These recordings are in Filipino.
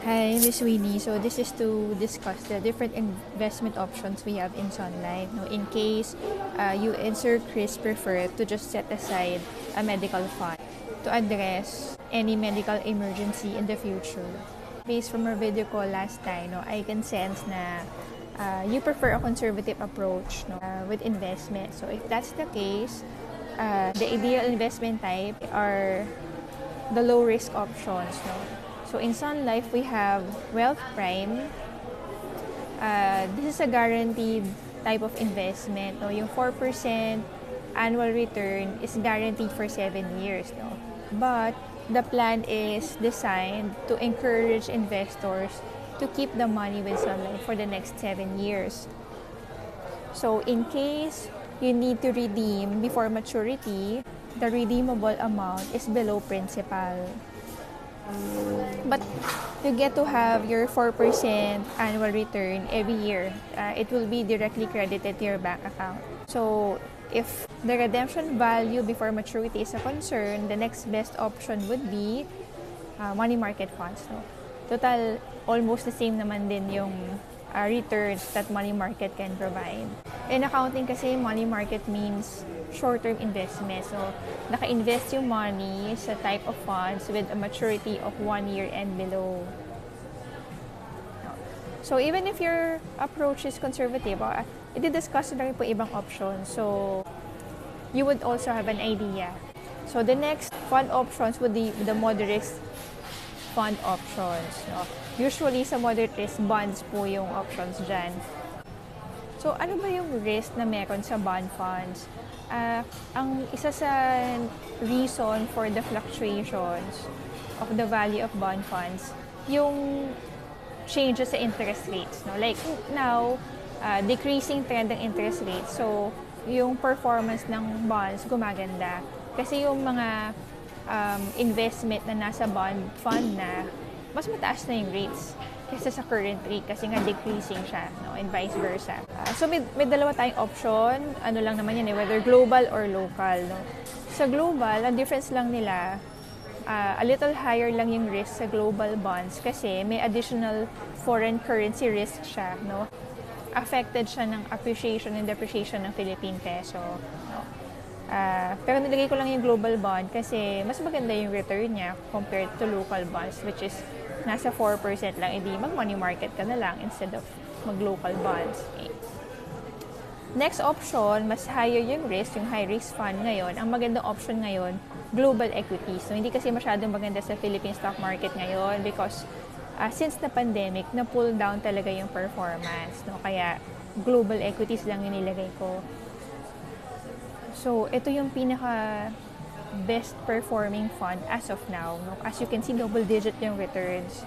Hi, Miss Winnie. So this is to discuss the different investment options we have in Sun Life. No, in case you and Sir Chris prefer to just set aside a medical fund to address any medical emergency in the future. Based from our video call last time, no, I can sense na you prefer a conservative approach with investment. So if that's the case, the ideal investment type are the low risk options. No? So in Sun Life, we have Wealth Prime. This is a guaranteed type of investment. No? Yung 4% annual return is guaranteed for 7 years. No? But the plan is designed to encourage investors to keep the money with Sun Life for the next 7 years. So in case you need to redeem before maturity, the redeemable amount is below principal. But you get to have your 4% annual return every year. It will be directly credited to your bank account. So if the redemption value before maturity is a concern, the next best option would be money market funds. No? Total, almost the same naman din yung returns that money market can provide. In accounting kasi, money market means short-term investment. So, naka-invest yung money sa type of funds with a maturity of 1 year and below. So, even if your approach is conservative, i-discuss na rin po ibang options. So, you would also have an idea. So, the next fund options would be the moderate fund options. No? Usually, sa moderate risk bonds po yung options dyan. So, ano ba yung risk na meron sa bond funds? Ang isa sa reason for the fluctuations of the value of bond funds, yung changes sa interest rates. No? Like now, decreasing trend ng interest rates. So, yung performance ng bonds gumaganda. Kasi yung mga investment na nasa bond fund na, mas mataas na yung rates kaysa sa current rate kasi nga decreasing siya, no? And vice versa. So may dalawa tayong option, ano lang naman yan whether global or local. No? Sa global, ang difference lang nila, a little higher lang yung risk sa global bonds kasi may additional foreign currency risk siya. No? Affected siya ng appreciation and depreciation ng Philippine peso. No? Pero nilagay ko lang yung global bond kasi mas maganda yung return niya compared to local bonds which is nasa 4% lang, edi mag-money market ka na lang instead of mag-local bonds. Okay. Next option, mas higher yung risk, yung high-risk fund ngayon. Ang magandang option ngayon, global equities. So, hindi kasi masyadong maganda sa Philippine stock market ngayon because since the pandemic, na-pull down talaga yung performance. No? Kaya, global equities lang yung nilagay ko. So, ito yung pinaka best performing fund as of now. No? As you can see, double digit yung returns.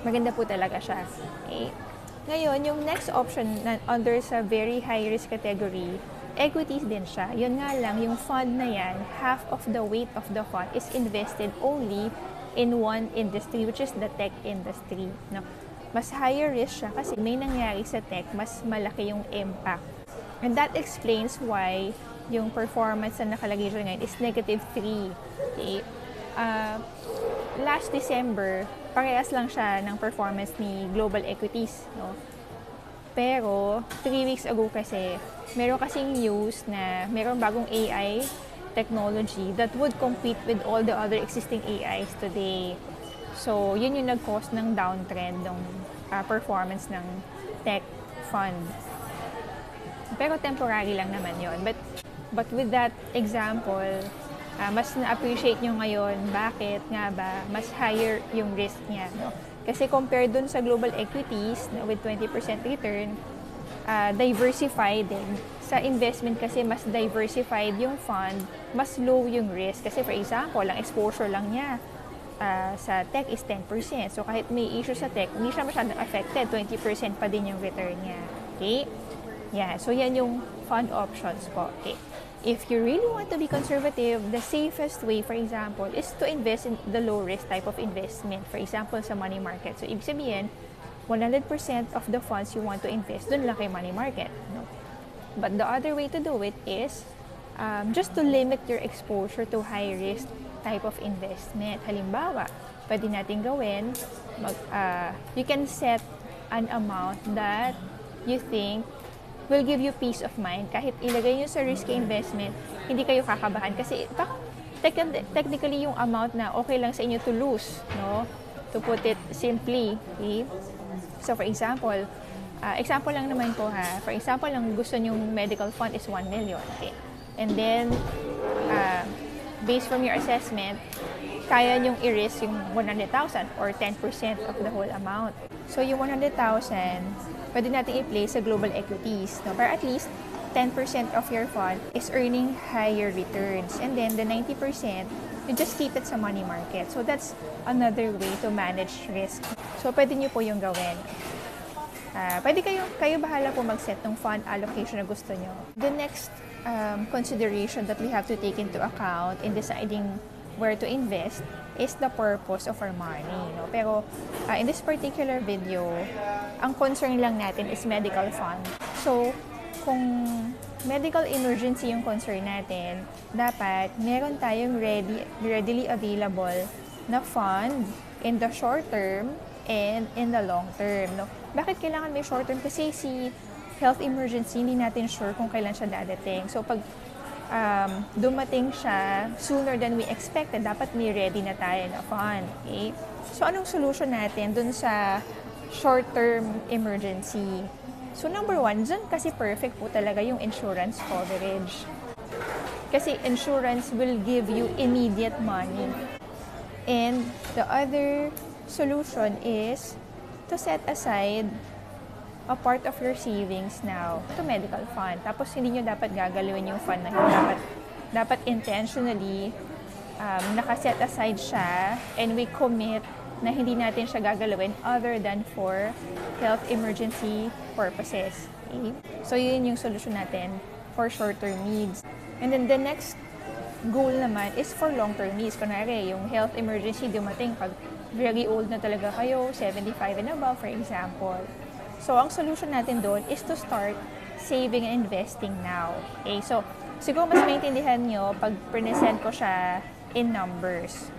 Maganda po talaga siya. Okay. Ngayon, yung next option na under sa very high risk category, equities din siya. Yun nga lang, yung fund na yan, half of the weight of the fund is invested only in one industry, which is the tech industry. No? Mas higher risk siya kasi may nangyari sa tech, mas malaki yung impact. And that explains why yung performance na nakalagay dyan ngayon is -3. Okay? Last December, parehas lang siya ng performance ni global equities. No? Pero, 3 weeks ago kasi, meron kasing news na meron bagong AI technology that would compete with all the other existing AIs today. So, yun yung nag-cause ng downtrend ng performance ng tech fund. Pero temporary lang naman yon. But with that example, mas na-appreciate nyo ngayon bakit nga ba mas higher yung risk niya. No? Kasi compared dun sa global equities with 20% return, diversified din. Sa investment kasi mas diversified yung fund, mas low yung risk. Kasi for example, ang exposure lang niya sa tech is 10%. So kahit may issue sa tech, hindi siya masyadong affected. 20% pa din yung return niya. Okay? Yeah, so yan yung fund options po. Okay. If you really want to be conservative, the safest way, for example, is to invest in the low-risk type of investment. For example, sa money market. So, ibig sabihin, 100% of the funds you want to invest, dun lang kay money market. No? But the other way to do it is just to limit your exposure to high-risk type of investment. Halimbawa, pwede natin gawin, you can set an amount that you think will give you peace of mind. Kahit ilagay nyo sa risky investment, hindi kayo kakabahan. Kasi technically yung amount na okay lang sa inyo to lose, no? To put it simply. Okay? So for example, example lang naman po ha. For example, ang gusto nyong medical fund is 1 million. Okay? And then, based from your assessment, kaya nyong i-risk yung 100,000 or 10% of the whole amount. So yung 100,000, pwede natin i-place sa global equities. No? Pero at least 10% of your fund is earning higher returns. And then the 90%, you just keep it sa money market. So that's another way to manage risk. So pwede nyo po yung gawin. Pwede kayo bahala po mag-set ng fund allocation na gusto nyo. The next consideration that we have to take into account in deciding where to invest is the purpose of our money. No? Pero in this particular video, ang concern lang natin is medical fund. So, kung medical emergency yung concern natin, dapat meron tayong readily available na fund in the short term and in the long term. No? Bakit kailangan may short term? Kasi si health emergency, hindi natin sure kung kailan siya dadating. So, pag dumating siya sooner than we expected, dapat may ready na tayo na fund. Okay? So, anong solution natin dun sa short-term emergency? So, number one, dyan kasi perfect po talaga yung insurance coverage. Kasi insurance will give you immediate money. And the other solution is to set aside a part of your savings now to medical fund. Tapos hindi nyo dapat gagalawin yung fund na yun. Dapat intentionally nakaset aside siya and we commit na hindi natin siya gagalawin other than for health emergency purposes. Okay? So yun yung solution natin for short-term needs. And then the next goal naman is for long-term needs. Kunwari, yung health emergency dumating pag very old na talaga kayo, 75 and above for example. So, ang solution natin doon is to start saving and investing now. Okay? So, siguro mas maintindihan nyo pag present ko siya in numbers.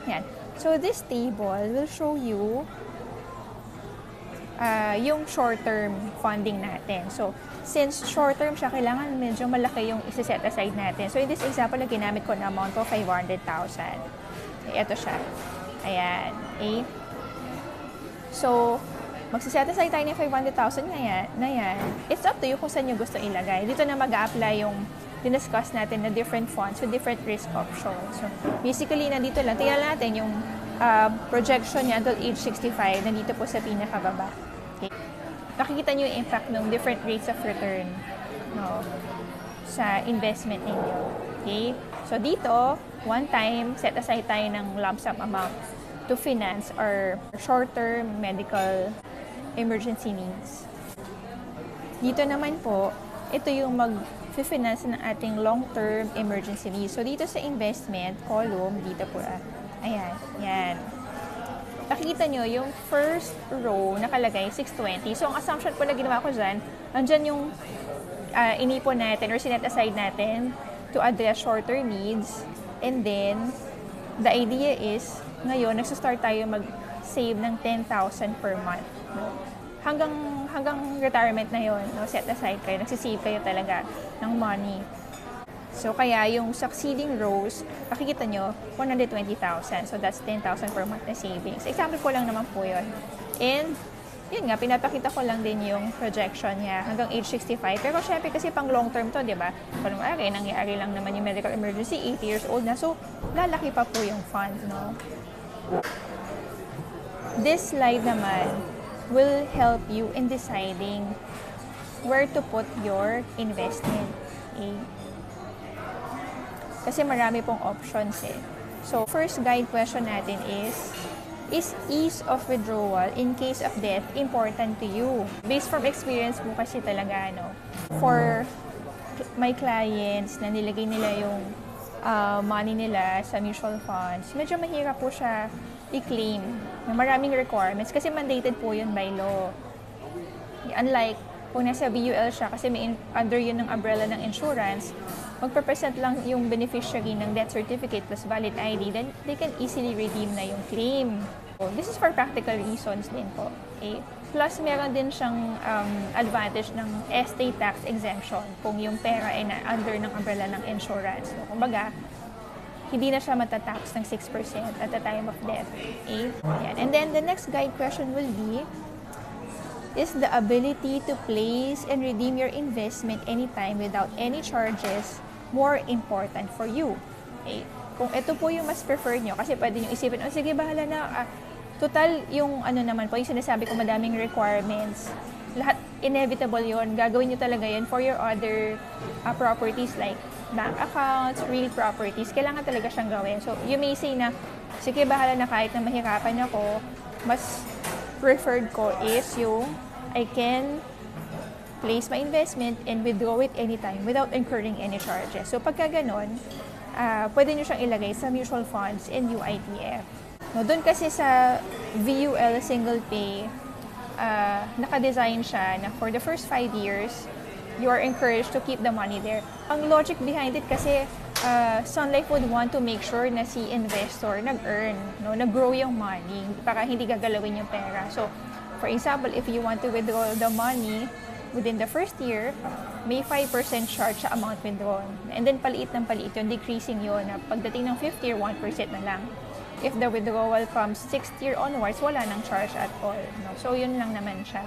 Yan. So, this table will show you yung short-term funding natin. So, since short-term siya, kailangan medyo malaki yung isi-set aside natin. So, in this example na ginamit ko na amount ko, 500,000. Okay, ito siya. Ayan. Okay? So, magsiset aside tayo ng 500,000 na yan. It's up to you kung saan nyo gusto ilagay. Dito na mag-a-apply yung diniscuss natin na different funds with different risk options. So, basically, nandito lang. Tingnan natin yung projection niya until age 65. Nandito po sa pinakababa. Okay. Nakikita nyo yung impact ng different rates of return, no, sa investment ninyo. Okay? So, dito, one time, set aside tayo ng lump sum amount to finance our short-term medical emergency needs. Dito naman po, ito yung mag-finance ng ating long-term emergency needs. So, dito sa investment column, dito po, ayan, yan. Nakikita nyo, yung first row nakalagay, 620. So, ang assumption po na ginawa ko dyan, andyan yung inipon natin or sinet aside natin to address shorter needs. And then, the idea is, ngayon, nagsastart tayo mag-save ng 10,000 per month. No? Hanggang retirement na yon, no? Set aside kayo, nagsisave kayo talaga ng money. So, kaya yung succeeding rows, makikita nyo, 120,000. So, that's 10,000 per month na savings. Example ko lang naman po yun. And, yun nga, pinapakita ko lang din yung projection niya hanggang age 65. Pero syempre kasi pang long term to, di ba? Kunwari, nangyari lang naman yung medical emergency, 80 years old na. So, lalaki pa po yung fund, no? This slide naman will help you in deciding where to put your investment. Okay? Kasi marami pong options eh. So, first guide question natin is ease of withdrawal in case of death important to you? Based from experience mo kasi talaga, no? For my clients na nilagay nila yung money nila sa mutual funds, medyo mahirap po siya i-claim. Maraming requirements kasi mandated po yun by law. Unlike kung nasa BUL siya, kasi may under yun ng umbrella ng insurance, magpe-present lang yung beneficiary ng death certificate plus valid ID, then they can easily redeem na yung claim. So, this is for practical reasons din po. Okay? Plus, meron din siyang advantage ng estate tax exemption kung yung pera ay under ng umbrella ng insurance. So, kumbaga, hindi na siya matatax ng 6% at the time of death. Okay? Ayan. And then, the next guide question will be, is the ability to place and redeem your investment anytime without any charges more important for you? Okay? Kung ito po yung mas preferred nyo, kasi pwede nyo isipin, oh sige, bahala na, total yung ano naman po, yung sinasabi ko madaming requirements, lahat inevitable yon, gagawin nyo talaga yan for your other properties like bank accounts, real properties, kailangan talaga siyang gawin. So, you may say na, sige, bahala na kahit na mahirapan ako, mas preferred ko is yung I can place my investment and withdraw it anytime without incurring any charges. So, pagka ganon, pwede nyo siyang ilagay sa mutual funds and UITF. No, doon kasi sa VUL single pay, naka-design siya na for the first 5 years, you are encouraged to keep the money there. Ang logic behind it kasi, Sun Life would want to make sure na si investor nag-earn, no, nag-grow yung money para hindi gagalawin yung pera. So, for example, if you want to withdraw the money within the first year, may 5% charge sa amount withdrawn. And then paliit ng paliit yun, decreasing yun, na pagdating ng 5th year, 1% na lang. If the withdrawal comes 6th year onwards, wala nang charge at all. No? So, yun lang naman siya.